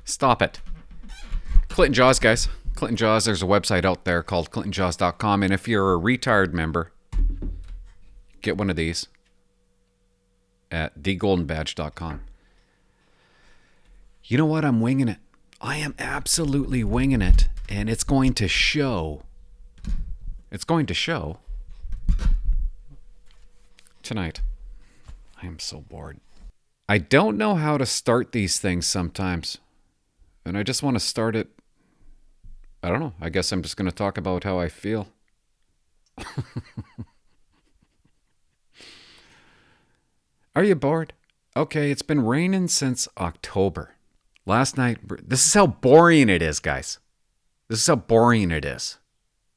Stop it. Clinton Jaws, guys. Clinton Jaws, there's a website out there called clintonjaws.com, and if you're a retired member, get one of these at thegoldenbadge.com. You know what? I'm winging it. I am absolutely winging it, and it's going to show. It's going to show tonight. I am so bored. I don't know how to start these things sometimes, and I just want to start it. I don't know. I guess I'm just going to talk about how I feel. Are you bored? Okay, it's been raining since October. Last night, this is how boring it is, guys. This is how boring it is.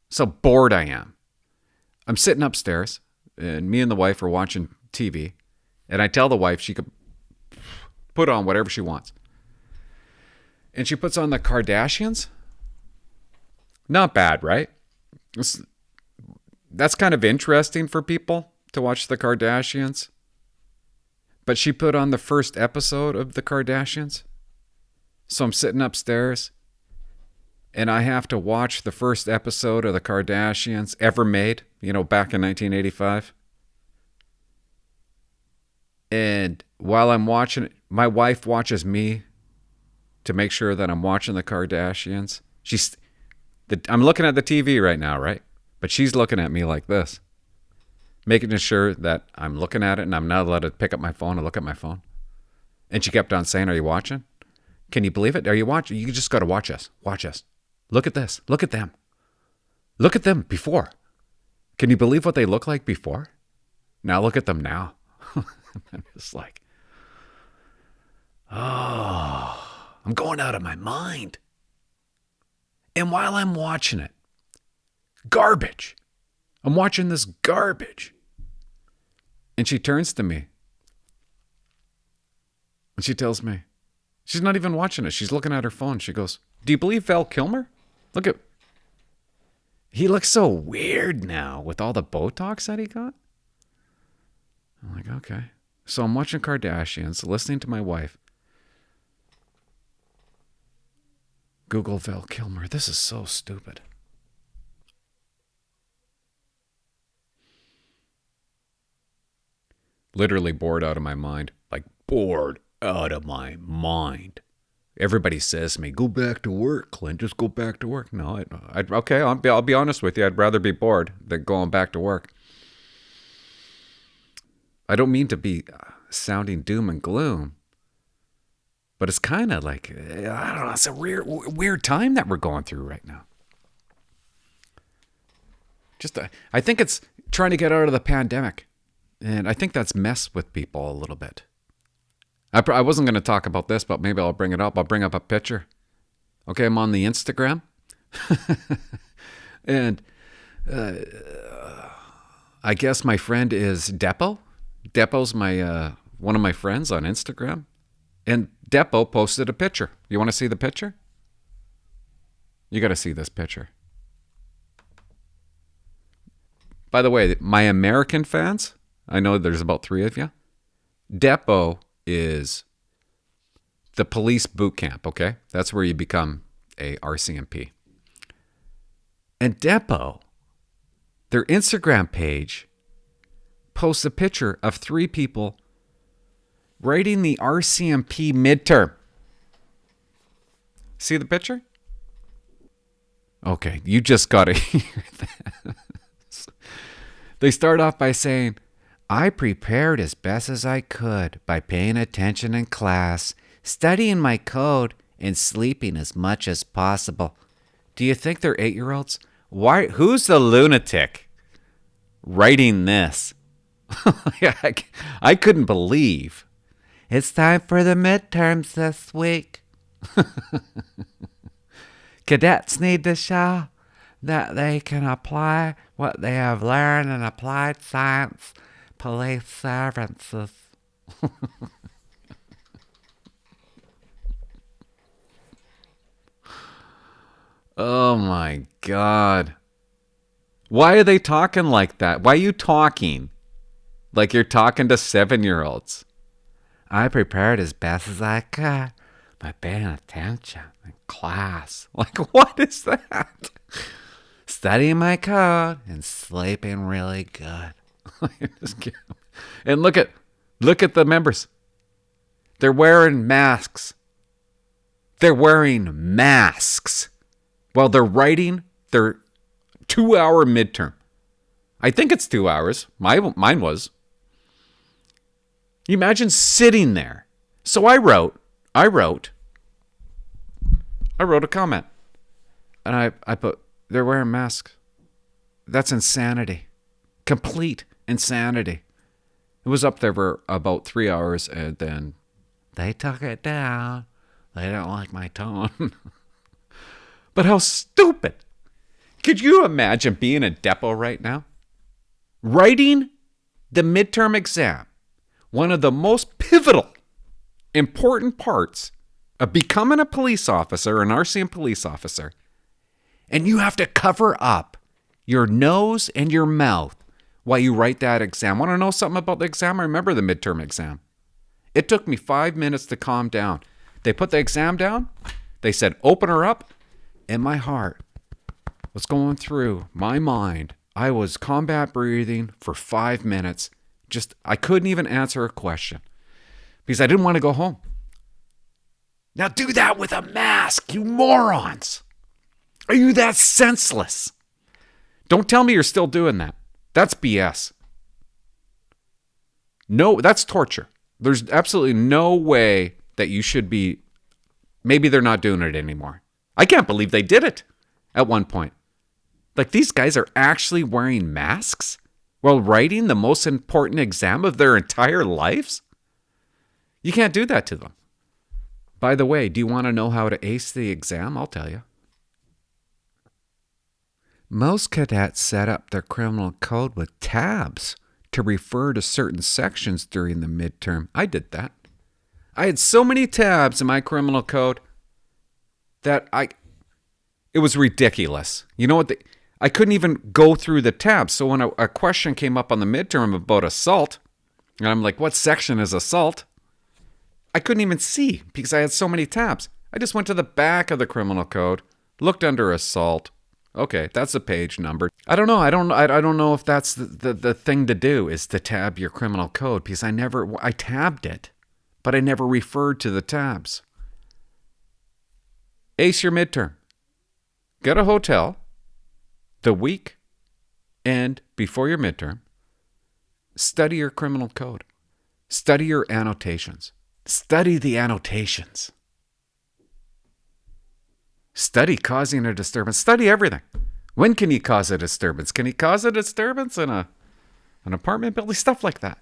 So bored I am. I'm sitting upstairs, and me and the wife are watching TV, and I tell the wife she could put on whatever she wants. And she puts on the Kardashians. Not bad, right? That's kind of interesting for people to watch the Kardashians. But she put on the first episode of the Kardashians. So I'm sitting upstairs, and I have to watch the first episode of the Kardashians ever made, back in 1985. And while I'm watching it, my wife watches me to make sure that I'm watching the Kardashians. I'm looking at the TV right now, right? But she's looking at me like this, making sure that I'm looking at it and I'm not allowed to pick up my phone and look at my phone. And she kept on saying, "Are you watching? Can you believe it? Are you watching? You just got to watch us. Watch us. Look at this. Look at them. Look at them before. Can you believe what they look like before? Now look at them now." I'm just like, oh, I'm going out of my mind. And while I'm watching it, garbage. I'm watching this garbage. And she turns to me. And she tells me, she's not even watching it. She's looking at her phone. She goes, "Do you believe Val Kilmer? He looks so weird now with all the Botox that he got." I'm like, okay. So I'm watching Kardashians, listening to my wife. Google Val Kilmer. This is so stupid. Literally bored out of my mind. Like, bored out of my mind. Everybody says to me, "Go back to work, Clint. Just go back to work." No, okay, I'll be honest with you. I'd rather be bored than going back to work. I don't mean to be sounding doom and gloom, but it's kind of like, I don't know, it's a weird time that we're going through right now. I think it's trying to get out of the pandemic, and I think that's messed with people a little bit. I wasn't going to talk about this, but maybe I'll bring it up. I'll bring up a picture. Okay, I'm on the Instagram, and I guess my friend is Depot. Depot's my one of my friends on Instagram, and Depot posted a picture. You want to see the picture? You got to see this picture. By the way, my American fans, I know there's about 3 of you. Depot is the police boot camp, okay? That's where you become a RCMP. And Depot, their Instagram page, posts a picture of 3 people writing the RCMP midterm. See the picture? Okay, you just got to hear that. They start off by saying, "I prepared as best as I could by paying attention in class, studying my code, and sleeping as much as possible." Do you think they're 8-year-olds? Why? Who's the lunatic writing this? I couldn't believe. "It's time for the midterms this week. Cadets need to show that they can apply what they have learned in applied science police services." Oh my God. Why are they talking like that? Why are you talking like you're talking to 7-year-olds? "I prepared as best as I could Am I paying attention in class? Like, what is that? Studying my code and sleeping really good. And look at the members. They're wearing masks. They're wearing masks while they're writing their 2-hour midterm. I think it's 2 hours. Mine was. You imagine sitting there. So I wrote a comment. And I put, they're wearing masks. That's insanity. Complete insanity. It was up there for about 3 hours, and then they took it down. They don't like my tone. But how stupid. Could you imagine being a depot right now? Writing the midterm exam. One of the most pivotal, important parts of becoming a police officer, an RCMP police officer. And you have to cover up your nose and your mouth while you write that exam. Want to know something about the exam? I remember the midterm exam. It took me 5 minutes to calm down. They put the exam down. They said, open her up. And my heart was going through my mind. I was combat breathing for 5 minutes. I couldn't even answer a question because I didn't want to go home. Now do that with a mask, you morons. Are you that senseless? Don't tell me you're still doing that. That's BS. No, that's torture. There's absolutely no way that you should be. Maybe they're not doing it anymore. I can't believe they did it at one point. Like, these guys are actually wearing masks while writing the most important exam of their entire lives? You can't do that to them. By the way, do you want to know how to ace the exam? I'll tell you. Most cadets set up their criminal code with tabs to refer to certain sections during the midterm. I did that. I had so many tabs in my criminal code that it was ridiculous. You know what? I couldn't even go through the tabs. So when a question came up on the midterm about assault, and I'm like, what section is assault? I couldn't even see because I had so many tabs. I just went to the back of the criminal code, looked under assault. Okay, that's a page number. I don't know. I don't know if that's the thing to do, is to tab your criminal code, because I tabbed it, but I never referred to the tabs. Ace your midterm. Get a hotel the week and before your midterm. Study your criminal code. Study your annotations. Study the annotations. Study causing a disturbance. Study everything. When can you cause a disturbance? Can you cause a disturbance in an apartment building? Stuff like that.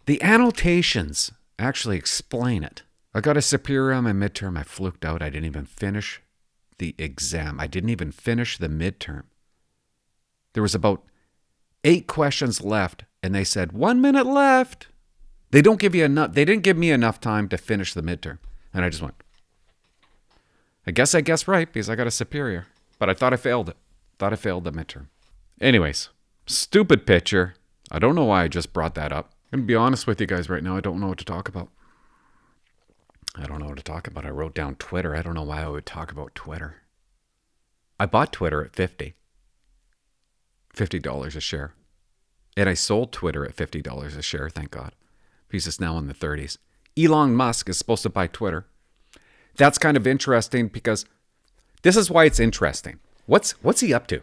The annotations actually explain it. I got a superior on my midterm. I fluked out. I didn't even finish the exam. I didn't even finish the midterm. There was about 8 questions left, and they said, 1 minute left. They didn't give me enough time to finish the midterm. And I just went, I guessed right because I got a superior. But I thought I failed it. Thought I failed the midterm. Anyways, stupid picture. I don't know why I just brought that up. I'm going to be honest with you guys right now. I don't know what to talk about. I I wrote down Twitter. I don't know why I would talk about Twitter. I bought Twitter at $50 a share. And I sold Twitter at $50 a share, thank God. Because it's now in the 30s. Elon Musk is supposed to buy Twitter. That's kind of interesting because this is why it's interesting. What's he up to?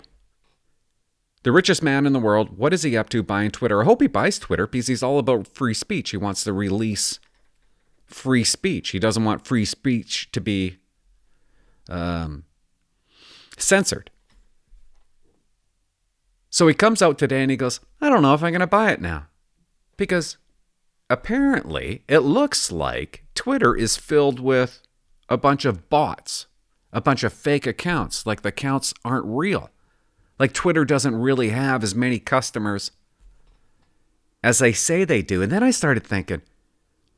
The richest man in the world, what is he up to buying Twitter? I hope he buys Twitter because he's all about free speech. He wants to release free speech. He doesn't want free speech to be censored. So he comes out today and he goes, I don't know if I'm going to buy it now. Because apparently it looks like Twitter is filled with a bunch of bots, a bunch of fake accounts, like the accounts aren't real. Like Twitter doesn't really have as many customers as they say they do. And then I started thinking,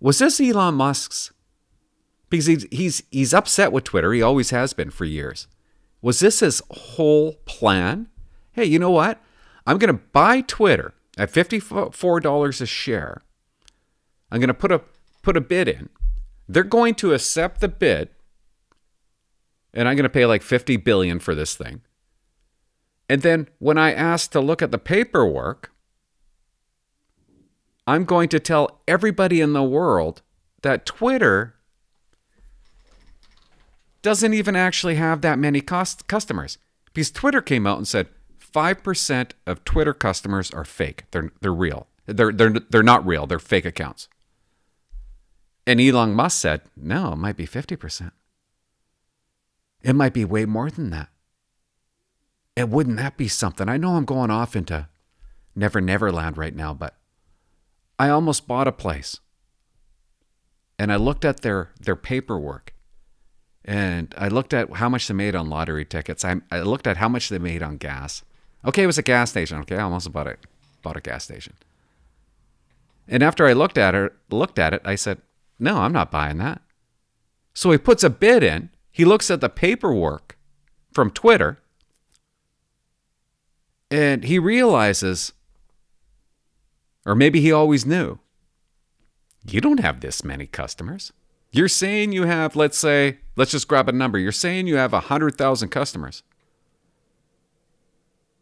was this Elon Musk's? Because he's upset with Twitter. He always has been for years. Was this his whole plan? Hey, you know what? I'm going to buy Twitter at $54 a share. I'm going to put a bid in. I'm They're going to accept the bid, and I'm going to pay like $50 billion for this thing. And then when I ask to look at the paperwork, I'm going to tell everybody in the world that Twitter doesn't even actually have that many customers. Because Twitter came out and said 5% of Twitter customers are fake. They're real. They're not real. They're fake accounts. And Elon Musk said, no, it might be 50%. It might be way more than that. And wouldn't that be something? I know I'm going off into Never Land right now, but I almost bought a place. And I looked at their paperwork. And I looked at how much they made on lottery tickets. I looked at how much they made on gas. Okay, it was a gas station. Okay, I almost bought a gas station. And after I looked at it, I said, no, I'm not buying that. So he puts a bid in. He looks at the paperwork from Twitter. And he realizes, or maybe he always knew, you don't have this many customers. You're saying you have, let's just grab a number. You're saying you have 100,000 customers.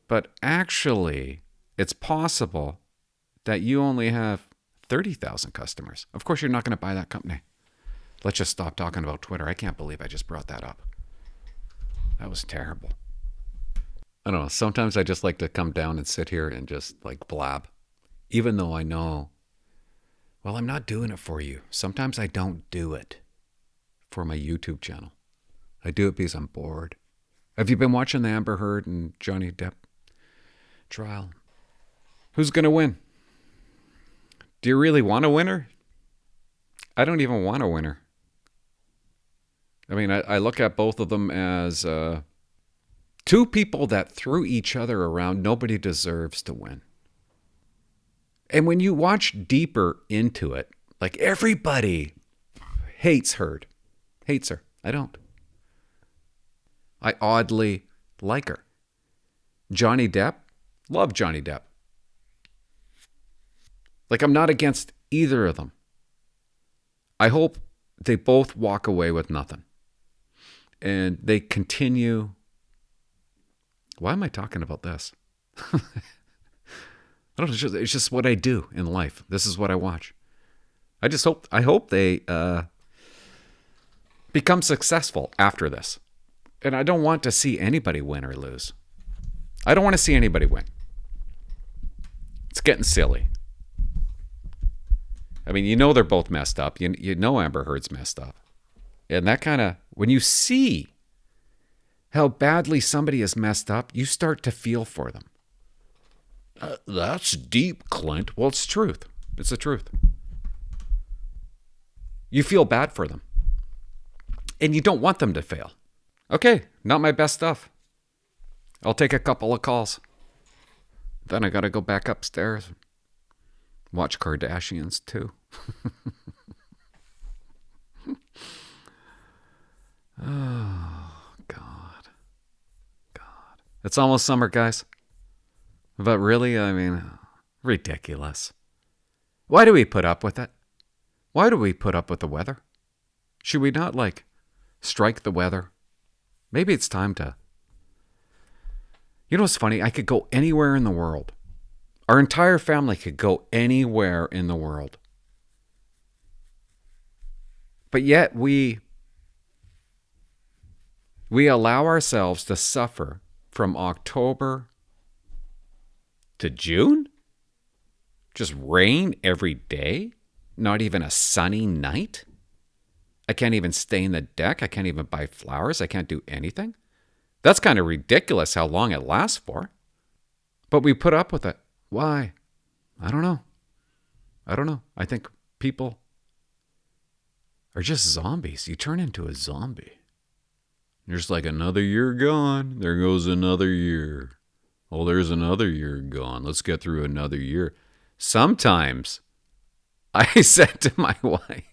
But actually, it's possible that you only have 30,000 customers. Of course, you're not going to buy that company. Let's just stop talking about Twitter. I can't believe I just brought that up. That was terrible. I don't know. Sometimes I just like to come down and sit here and just like blab. Even though I know, well, I'm not doing it for you. Sometimes I don't do it for my YouTube channel. I do it because I'm bored. Have you been watching the Amber Heard and Johnny Depp trial? Who's going to win? Do you really want a winner? I don't even want a winner. I mean, I look at both of them as two people that threw each other around. Nobody deserves to win. And when you watch deeper into it, like everybody hates her. I don't. I oddly like her. Johnny Depp, love Johnny Depp. Like, I'm not against either of them. I hope they both walk away with nothing. And they continue. Why am I talking about this? I don't know, it's just what I do in life. This is what I watch. I hope they become successful after this. And I don't want to see anybody win or lose. I don't want to see anybody win. It's getting silly. I mean, you know they're both messed up. You know Amber Heard's messed up. And that kind of, when you see how badly somebody is messed up, you start to feel for them. That's deep, Clint. Well, it's truth. It's the truth. You feel bad for them. And you don't want them to fail. Okay, not my best stuff. I'll take a couple of calls. Then I got to go back upstairs and watch Kardashians too. Oh, God. It's almost summer, guys. But really, I mean, ridiculous. Why do we put up with it? Why do we put up with the weather? Should we not, strike the weather? Maybe it's time to... You know what's funny? I could go anywhere in the world. Our entire family could go anywhere in the world. But yet we allow ourselves to suffer from October to June? Just rain every day? Not even a sunny night? I can't even stain the deck. I can't even buy flowers. I can't do anything. That's kind of ridiculous how long it lasts for. But we put up with it. Why? I don't know. I think people are just zombies. You turn into a zombie. You're just like, another year gone. There goes another year. Oh, there's another year gone. Let's get through another year. Sometimes I said to my wife,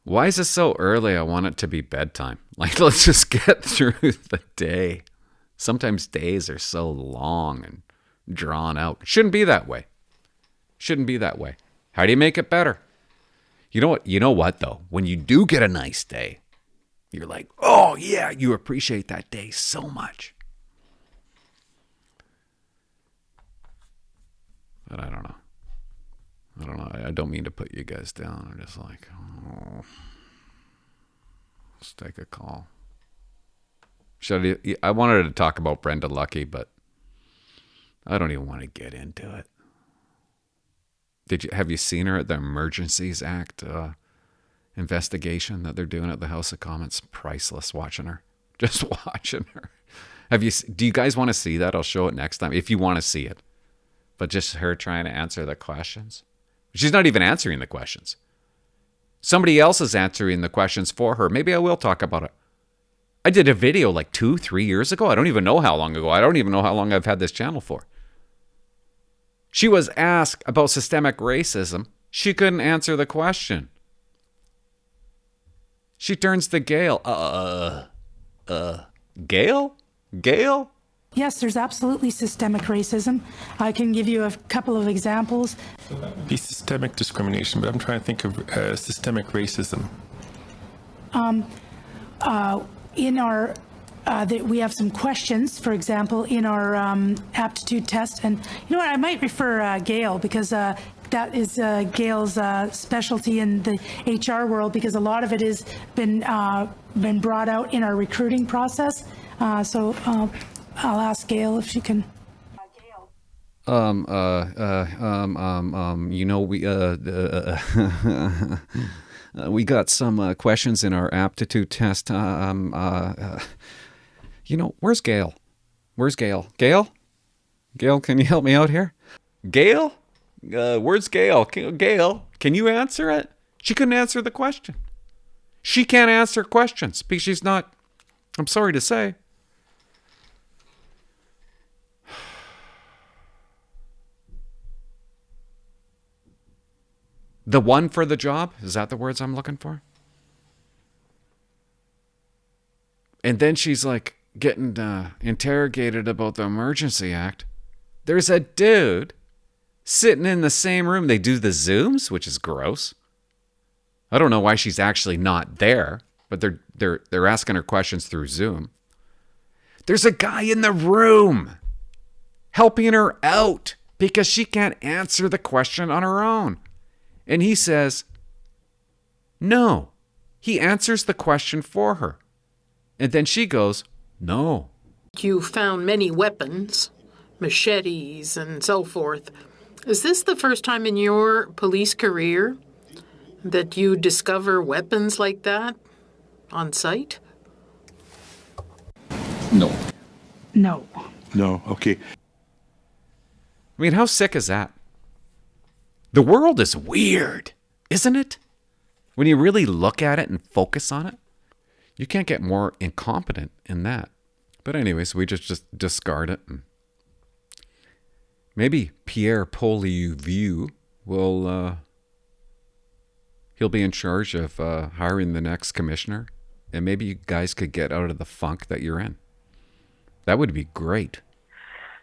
why is it so early? I want it to be bedtime. Let's just get through the day. Sometimes days are so long and drawn out. Shouldn't be that way. How do you make it better? You know what? You know what though? When you do get a nice day, you're like, oh yeah, you appreciate that day so much. But I don't know. I don't mean to put you guys down. I'm just like, oh, let's take a call. I wanted to talk about Brenda Lucky, but I don't even want to get into it. Have you seen her at the Emergencies Act investigation that they're doing at the House of Commons? Priceless watching her. Just watching her. Do you guys want to see that? I'll show it next time if you want to see it. But just her trying to answer the questions. She's not even answering the questions. Somebody else is answering the questions for her. Maybe I will talk about it. I did a video like 2-3 years ago. I don't even know how long ago. I don't even know how long I've had this channel for. She was asked about systemic racism. She couldn't answer the question. She turns to Gail. Gail? Gail? Yes, there's absolutely systemic racism. I can give you a couple of examples. Be systemic discrimination, but I'm trying to think of systemic racism. In our, we have some questions, for example, in our aptitude test. And you know what, I might refer Gail, because that is Gail's specialty in the HR world, because a lot of it has been brought out in our recruiting process. So I'll ask Gail if she can. You know, we got some questions in our aptitude test. You know, where's Gail? Where's Gail? Gail? Gail, can you help me out here? Gail? Where's Gail? Gail, can you answer it? She couldn't answer the question. She can't answer questions because she's not, I'm sorry to say. The one for the job? Is that the words I'm looking for? And then she's like getting interrogated about the Emergency Act. There's a dude sitting in the same room. They do the Zooms, which is gross. I don't know why she's actually not there, but they're asking her questions through Zoom. There's a guy in the room helping her out because she can't answer the question on her own. And he says, no. He answers the question for her. And then she goes, no. You found many weapons, machetes and so forth. Is this the first time in your police career that you discover weapons like that on site? No. No. No, okay. I mean, how sick is that? The world is weird, isn't it? When you really look at it and focus on it, you can't get more incompetent in that. But anyways, we just discard it. And maybe Pierre Poilievre will, he'll be in charge of hiring the next commissioner. And maybe you guys could get out of the funk that you're in. That would be great.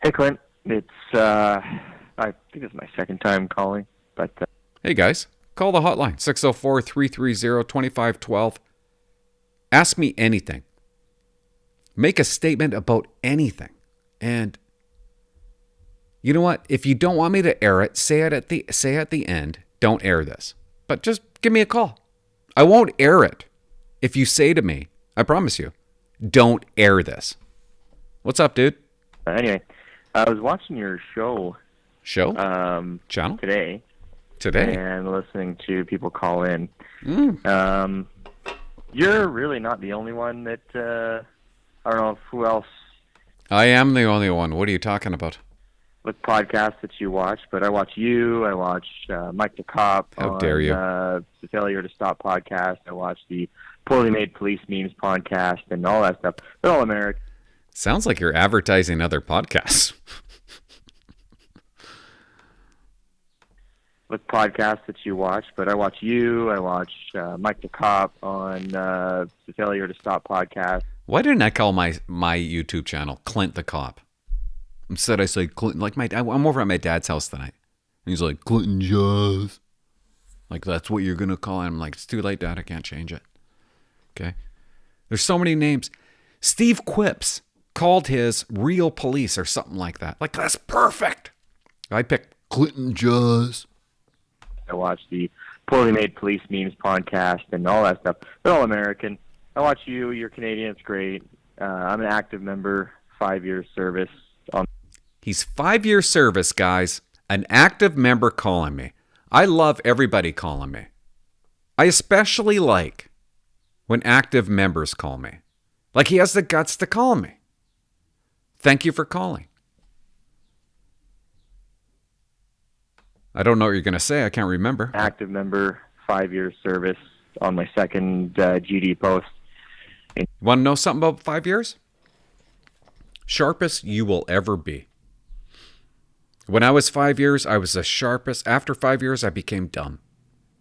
Hey, Clint. It's, I think it's my second time calling. But hey guys, call the hotline 604-330-2512. Ask me anything. Make a statement about anything. And you know what? If you don't want me to air it, say at the end, don't air this. But just give me a call. I won't air it. If you say to me, I promise you, don't air this. What's up, dude? Anyway, I was watching your show. Channel? Today. And listening to people call in. You're really not the only one that, I don't know who else. I am the only one. What are you talking about? With podcasts that you watch, but I watch you, I watch Mike the Cop. How dare you? The Failure to Stop podcast. I watch the Poorly Made Police Memes podcast and all that stuff. They're all American. Sounds like you're advertising other podcasts. With podcasts that you watch, but I watch you, I watch Mike the Cop on the Failure to Stop podcast. Why didn't I call my YouTube channel Clint the Cop? Instead I say Clinton, like I'm over at my dad's house tonight. And he's like, Clinton Jaws. Like, that's what you're going to call it. I'm like, it's too late, Dad. I can't change it. Okay? There's so many names. Steve Quips called his real police or something like that. Like, that's perfect. I picked Clinton Jaws. I watch the Poorly Made Police Memes podcast and all that stuff. They're all American. I watch you. You're Canadian. It's great. I'm an active member, 5 years service. He's 5 years service, guys. An active member calling me. I love everybody calling me. I especially like when active members call me. Like, he has the guts to call me. Thank you for calling. I don't know what you're going to say. I can't remember. Active member, 5 years service on my second GD post. Want to know something about 5 years? Sharpest you will ever be. When I was 5 years, I was the sharpest. After 5 years, I became dumb.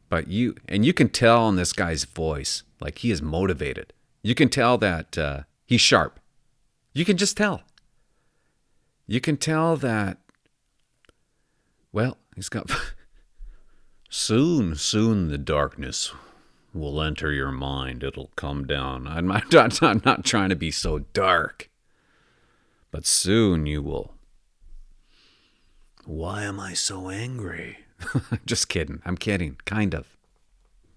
But you can tell in this guy's voice, like, he is motivated. You can tell that he's sharp. You can just tell. You can tell that, well, he's got... Soon the darkness will enter your mind. It'll come down. I'm not trying to be so dark. But soon you will. Why am I so angry? Just kidding. I'm kidding. Kind of.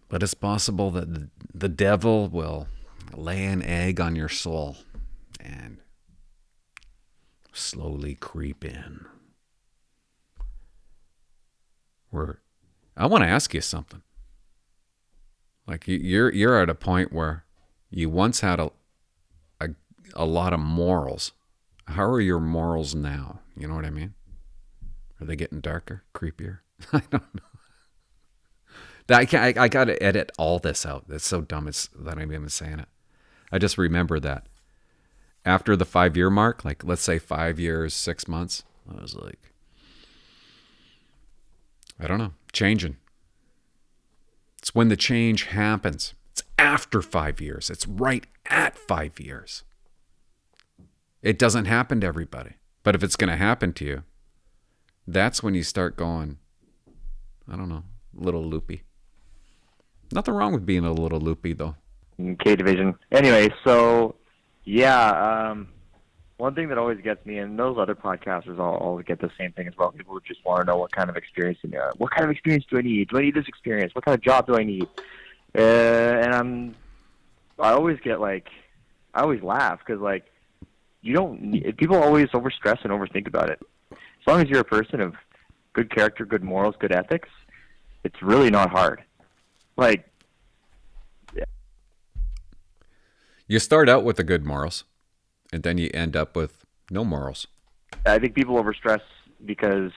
But it's possible that the devil will lay an egg on your soul and slowly creep in. I want to ask you something. Like, you're at a point where you once had a lot of morals. How are your morals now? You know what I mean? Are they getting darker, creepier? I don't know. I got to edit all this out. It's so dumb that I'm even saying it. I just remember that after the 5 year mark, like, let's say 5 years, 6 months, I was like, I don't know, changing. It's when the change happens. It's after 5 years. It's right at 5 years. It doesn't happen to everybody. But if it's going to happen to you, that's when you start going, I don't know, a little loopy. Nothing wrong with being a little loopy, though. K Division. Anyway, so, yeah, one thing that always gets me, and those other podcasters all get the same thing as well. People just want to know what kind of experience what kind of experience do I need? Do I need this experience? What kind of job do I need? And I always get like, I always laugh because, like, people always overstress and overthink about it. As long as you're a person of good character, good morals, good ethics, it's really not hard. Like, yeah. You start out with the good morals, and then you end up with no morals. I think people overstress because,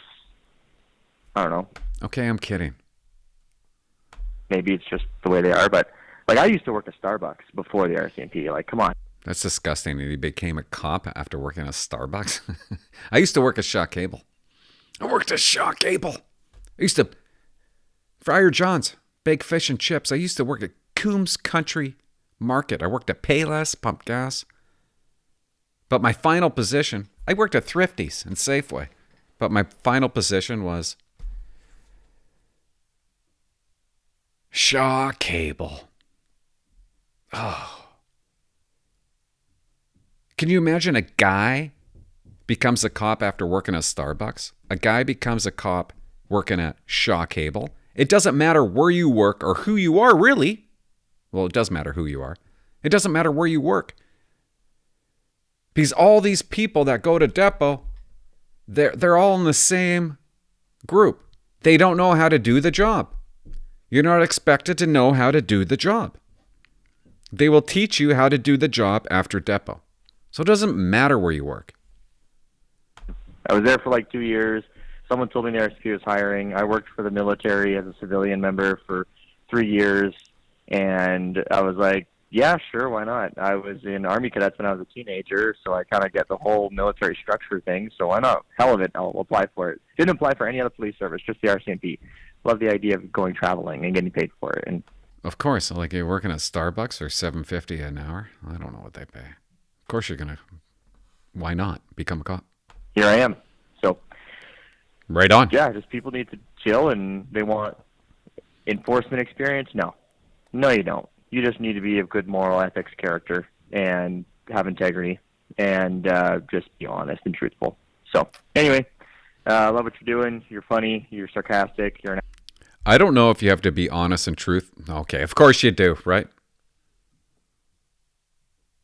I don't know. Okay, I'm kidding. Maybe it's just the way they are, but, like, I used to work at Starbucks before the RCMP. Like, come on. That's disgusting. He became a cop after working at Starbucks. I used to work at Shaw Cable. I worked at Shaw Cable. I used to Friar John's, bake fish and chips. I used to work at Coombs Country Market. I worked at Payless, Pump Gas. But my final position, I worked at Thrifty's and Safeway. But my final position was Shaw Cable. Oh. Can you imagine a guy becomes a cop after working at Starbucks? A guy becomes a cop working at Shaw Cable. It doesn't matter where you work or who you are, really. Well, it does matter who you are. It doesn't matter where you work. Because all these people that go to Depot, they're all in the same group. They don't know how to do the job. You're not expected to know how to do the job. They will teach you how to do the job after Depot. So it doesn't matter where you work. I was there for like 2 years. Someone told me the RCMP was hiring. I worked for the military as a civilian member for 3 years. And I was like, yeah, sure, why not? I was in Army cadets when I was a teenager, so I kind of get the whole military structure thing. So why not? Hell of it, I'll apply for it. Didn't apply for any other police service, just the RCMP. Love the idea of going traveling and getting paid for it. And of course, like, you're working at Starbucks or $7.50 an hour. I don't know what they pay. Of course you're going to, why not, become a cop? Here I am. So, right on. yeah, just people need to chill, and they want enforcement experience? No, you don't. You just need to be of good moral ethics, character, and have integrity, and just be honest and truthful. So anyway, I love what you're doing. You're funny. You're sarcastic. You're an I don't know if you have to be honest and truth. Okay, of course you do, right?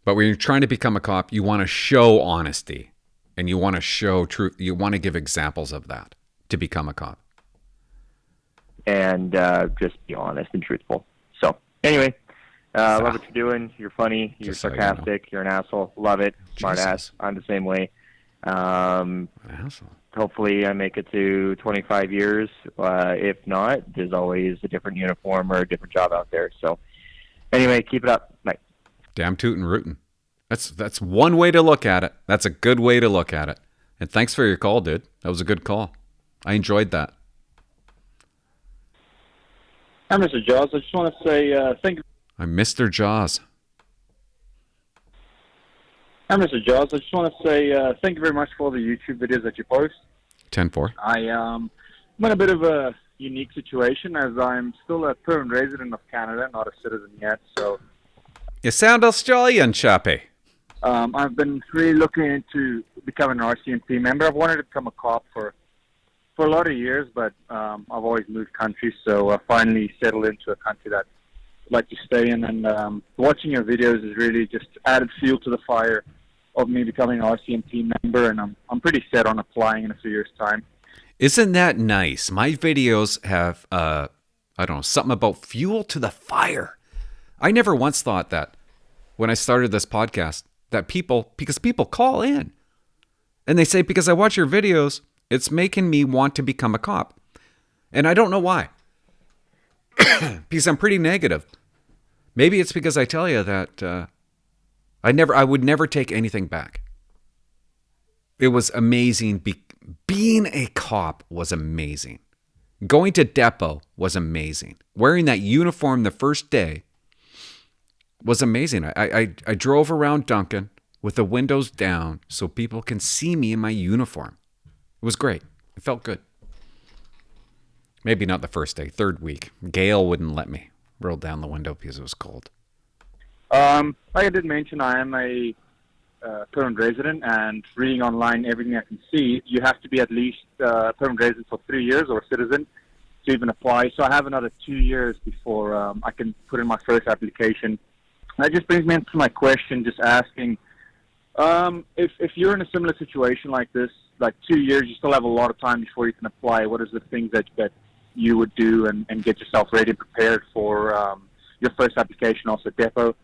But when you're trying to become a cop, you want to show honesty and you want to show truth. You want to give examples of that to become a cop. and just be honest and truthful. So anyway, love what you're doing. You're funny. You're Just so you sarcastic. You're an asshole. Love it. Smart Jesus. ass. I'm the same way. An asshole. Hopefully I make it to 25 years. If not, there's always a different uniform or a different job out there. So anyway, keep it up. Bye. Damn tootin' rootin'. That's one way to look at it. That's a good way to look at it. And thanks for your call, dude. That was a good call. I enjoyed that. Hi, Mr. Jaws. I just want to say thank you. I'm Mr. Jaws. Hi, Mr. Jaws. I just want to say thank you very much for all the YouTube videos that you post. 10-4. I'm in a bit of a unique situation as I'm still a permanent resident of Canada, not a citizen yet. So You sound Australian, chappy. I've been really looking into becoming an RCMP member. I've wanted to become a cop for a lot of years, but I've always moved countries, so I finally settled into a country that I'd like to stay in. And watching your videos is really just added fuel to the fire of me becoming an RCMP member, and I'm pretty set on applying in a few years' time. Isn't that nice? My videos have, I don't know, something about fuel to the fire. I never once thought that when I started this podcast, that because people call in and they say, because I watch your videos, it's making me want to become a cop. And I don't know why. Because I'm pretty negative. Maybe it's because I tell you that I would never take anything back. It was amazing. Being a cop was amazing. Going to Depot was amazing. Wearing that uniform the first day was amazing. I drove around Duncan with the windows down so people can see me in my uniform. It was great. It felt good. Maybe not the first day, third week. Gail wouldn't let me roll down the window because it was cold. Like I did mention, I am a permanent resident, and reading online everything I can see, you have to be at least a permanent resident for 3 years or a citizen to even apply. So I have another 2 years before I can put in my first application. That just brings me into my question, just asking, if you're in a similar situation like this, like 2 years, you still have a lot of time before you can apply. What is the things that you would do and get yourself ready and prepared for your first application, also Depot?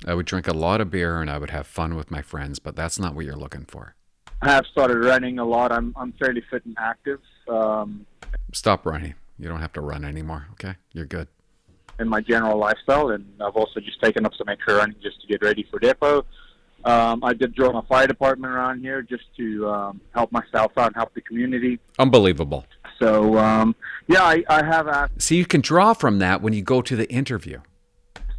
I would drink a lot of beer and I would have fun with my friends, but that's not what you're looking for. I have started running a lot. I'm fairly fit and active. Stop running. You don't have to run anymore, okay? You're good. In my general lifestyle, and I've also just taken up some extra running just to get ready for Depot. I did join a fire department around here just to help myself out and help the community. Unbelievable. So, yeah, I have asked See, you can draw from that when you go to the interview.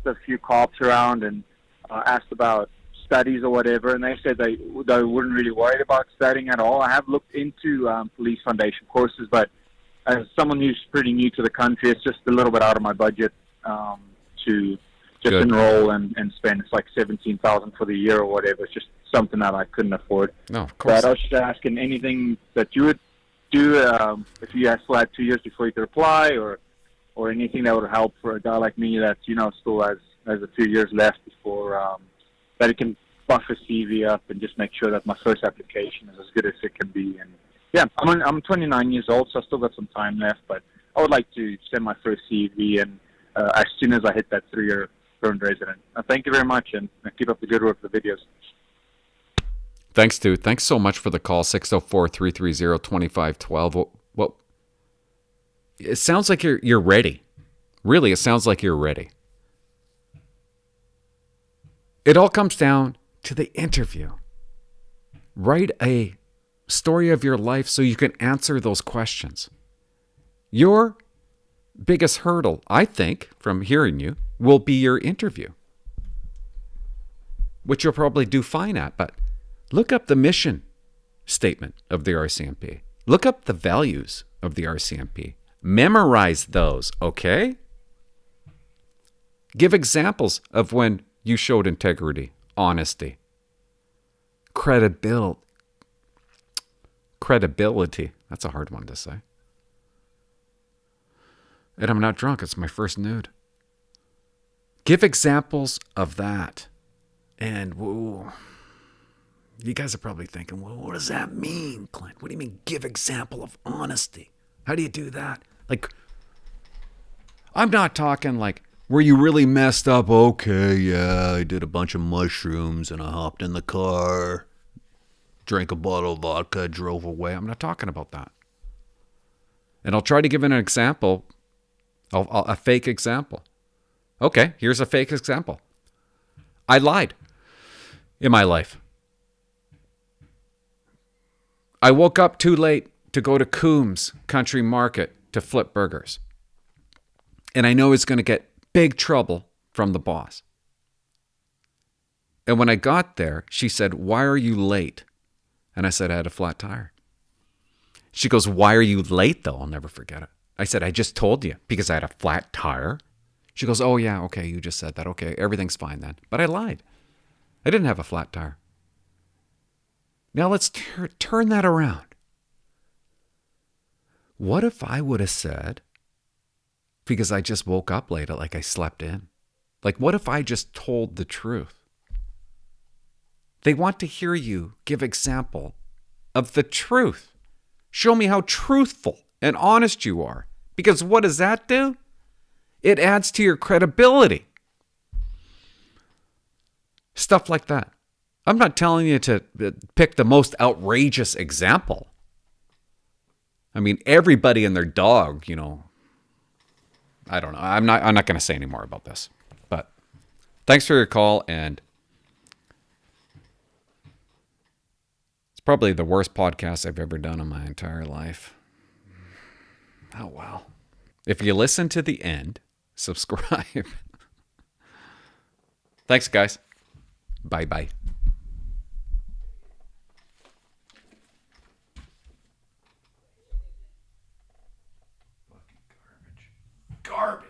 a few cops around and asked about studies or whatever, and they said they weren't really worried about studying at all. I have looked into police foundation courses, but as someone who's pretty new to the country, it's just a little bit out of my budget to just Good. enroll and spend. It's like $17,000 for the year or whatever. It's just something that I couldn't afford. No, of course. But I was just asking anything that you would do if you still had 2 years before you could apply, or anything that would help for a guy like me that still has a few years left before that it can buff his CV up and just make sure that my first application is as good as it can be. And yeah, I'm 29 years old, so I still got some time left, but I would like to send my first CV and as soon as I hit that 3-year permanent resident. Thank you very much, and keep up the good work with the videos. Thanks, dude. Thanks so much for the call, 604-330-2512. Well, it sounds like you're ready. Really, it sounds like you're ready. It all comes down to the interview. Write a story of your life so you can answer those questions. Your biggest hurdle, I think, from hearing you, will be your interview, which you'll probably do fine at. But look up the mission statement of the RCMP. Look up the values of the RCMP. Memorize those, okay? Give examples of when you showed integrity, honesty, credibility. That's a hard one to say. And I'm not drunk. It's my first nude. Give examples of that. And whoa, you guys are probably thinking, well, what does that mean, Clint? What do you mean give example of honesty? How do you do that? Like, I'm not talking like, were you really messed up? Okay, yeah, I did a bunch of mushrooms and I hopped in the car, drank a bottle of vodka, drove away. I'm not talking about that. And I'll try to give an example, a fake example. Okay, here's a fake example. I lied in my life. I woke up too late to go to Coombs Country Market to flip burgers. And I know it's going to get big trouble from the boss. And when I got there, she said, "Why are you late?" And I said, "I had a flat tire." She goes, "Why are you late though?" I'll never forget it. I said, "I just told you because I had a flat tire." She goes, "Oh yeah, okay, you just said that. Okay, everything's fine then." But I lied. I didn't have a flat tire. Now let's turn that around. What if I would have said, because I just woke up late, like I slept in? Like, what if I just told the truth? They want to hear you give example of the truth. Show me how truthful and honest you are. Because what does that do? It adds to your credibility. Stuff like that. I'm not telling you to pick the most outrageous example. I mean, everybody and their dog, you know, I don't know. I'm not going to say any more about this. But thanks for your call, and it's probably the worst podcast I've ever done in my entire life. Oh, well. If you listen to the end, subscribe. Thanks, guys. Bye-bye. Garbage.